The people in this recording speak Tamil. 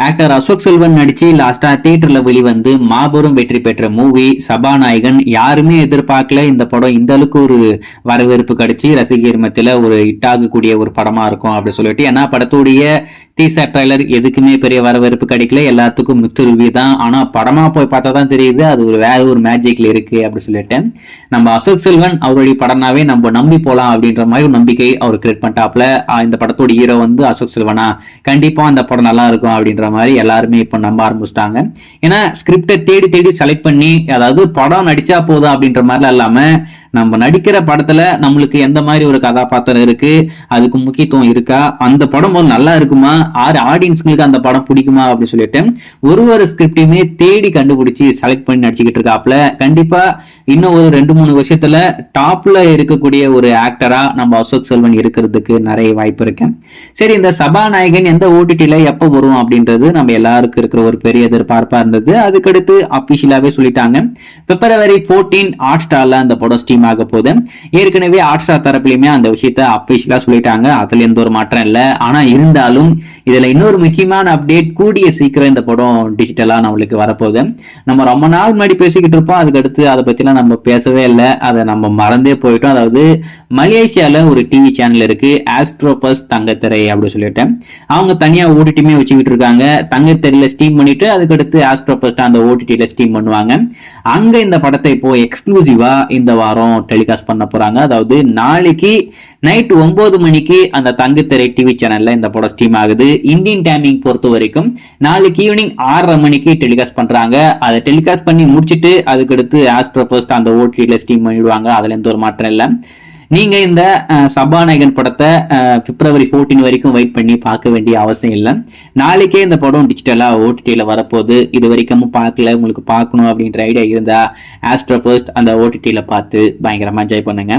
ஆக்டர் அசோக் செல்வன் நடிச்சு லாஸ்டா தியேட்டர்ல வெளிவந்து மாபெரும் வெற்றி பெற்ற மூவி சபாநாயகன். யாருமே எதிர்பார்க்கல இந்த படம் இந்த அளவுக்கு ஒரு வரவேற்பு கிடைச்சி ரசிகர் மத்தியில ஒரு ஹிட்டாகக்கூடிய ஒரு படமா இருக்கும் அப்படின்னு சொல்லிட்டு. ஏன்னா படத்துடைய டீசர் ட்ரைலர் எதுக்குமே பெரிய வரவேற்பு கிடைக்கல, எல்லாத்துக்கும் மிக்சர் ரிவ்யூ தான். ஆனா படமா போய் பார்த்தா தான் தெரியுது அது ஒரு வேற ஒரு மேஜிக்ல இருக்கு அப்படின்னு சொல்லிட்டு. நம்ம அசோக் செல்வன் அவருடைய படம்னாவே நம்ம நம்பி போலாம் அப்படின்ற மாதிரி ஒரு நம்பிக்கை அவர் கிரியேட் பண்ணிட்டாப்ல. இந்த படத்தோட ஹீரோ வந்து அசோக் செல்வனா, கண்டிப்பா அந்த படம் நல்லா இருக்கும் அப்படின்ற மாதிரி எல்லாருமே இப்ப நம்ப ஆரம்பிச்சிட்டாங்க. ஏன்னா ஸ்கிரிப்டை தேடி தேடி செலக்ட் பண்ணி, அதாவது படம் நடிச்சா போதும் அப்படின்ற மாதிரிலாம் இல்லாம நம்ம நடிக்கிற படத்துல நம்மளுக்கு எந்த மாதிரி ஒரு கதாபாத்திரம் இருக்கு, அதுக்கு முக்கியத்துவம் இருக்கா, அந்த படம் நல்லா இருக்குமா, ஆடியன்ஸ்களுக்கு அந்த படம் பிடிக்குமா அப்படின்னு சொல்லிட்டு ஒரு ஸ்கிரிப்டையுமே தேடி கண்டுபிடிச்சு செலக்ட் பண்ணி நடிச்சுக்கிட்டு இருக்காப்ல. கண்டிப்பா இன்னும் ஒரு 2-3 வருஷத்துல டாப்ல இருக்கக்கூடிய ஒரு ஆக்டரா நம்ம அசோக் செல்வன் இருக்கிறதுக்கு நிறைய வாய்ப்பு இருக்கு. சரி, இந்த சபாநாயகன் எந்த ஓடிடில எப்ப வரும் அப்படின்றது நம்ம எல்லாருக்கும் இருக்கிற ஒரு பெரிய எதிர்பார்ப்பா இருந்தது. அதுக்கடுத்து அபிஷியலாவே சொல்லிட்டாங்க, February 14 ஹாட் ஸ்டார்ல அந்த படம் ஸ்ட்ரீம் ஆக போகுது. ஏற்கனவே ஹாட் ஸ்டார் தரப்புலயுமே அந்த விஷயத்த அபிஷியலா சொல்லிட்டாங்க, அதுல எந்த ஒரு மாற்றம் இல்லை. ஆனா இருந்தாலும் இதுல இன்னொரு முக்கியமான அப்டேட், கூடிய சீக்கிரம் இந்த படம் டிஜிட்டலா நம்மளுக்கு வரப்போகுது. நம்ம ரொம்ப நாள் முன்னாடி பேசிக்கிட்டு இருப்போம், அதுக்கடுத்து அதை பத்திலாம் நம்ம பேசவே இல்லை, அதை நம்ம மறந்தே போயிட்டோம். அதாவது மலேசியால ஒரு டிவி சேனல் இருக்கு, ஆஸ்ட்ரோபஸ் தங்கத்திரை அப்படின்னு சொல்லிட்டு. அவங்க தனியா ஓடிடியுமே வச்சுக்கிட்டு இருக்காங்க. தங்கத்திரையில ஸ்ட்ரீம் பண்ணிட்டு அதுக்கடுத்து ஆஸ்ட்ரோபஸ் அந்த ஓடிடியில ஸ்ட்ரீம் பண்ணுவாங்க. அங்க இந்த படத்தை இப்போ எக்ஸ்க்ளூசிவா இந்த வாரம் டெலிகாஸ்ட் பண்ண போறாங்க. அதாவது நாளைக்கு நைட் 9 மணிக்கு அந்த தங்கத்திரை டிவி சேனல்ல இந்த படம் ஸ்ட்ரீம் ஆகுது. இந்தியன் டைமிங் பொறுத்த வரைக்கும் நாளைக்கு ஈவினிங் 6:30 மணிக்கு டெலிகாஸ்ட் பண்றாங்க. அதை டெலிகாஸ்ட் பண்ணி முடிச்சுட்டு அதுக்கடுத்து ஆஸ்ட்ரோபஸ் அந்த ஓடிடியில ஸ்ட்ரீம் பண்ணிடுவாங்க. அதுல எந்த ஒரு மாற்றம் இல்லை. நீங்க இந்த சபாநாயகன் படத்தை February 14 வரைக்கும் வெயிட் பண்ணி பார்க்க வேண்டிய அவசியம் இல்லை. நாளைக்கே இந்த படம் டிஜிட்டலா ஓடிடியில வரப்போகுது. இது வரைக்கும் பார்க்கல, உங்களுக்கு பார்க்கணும் அப்படின்ற ஐடியா இருந்தா ஆஸ்ட்ரோபஸ் அந்த ஓடிடியில பார்த்து பயங்கரமா என்ஜாய் பண்ணுங்க.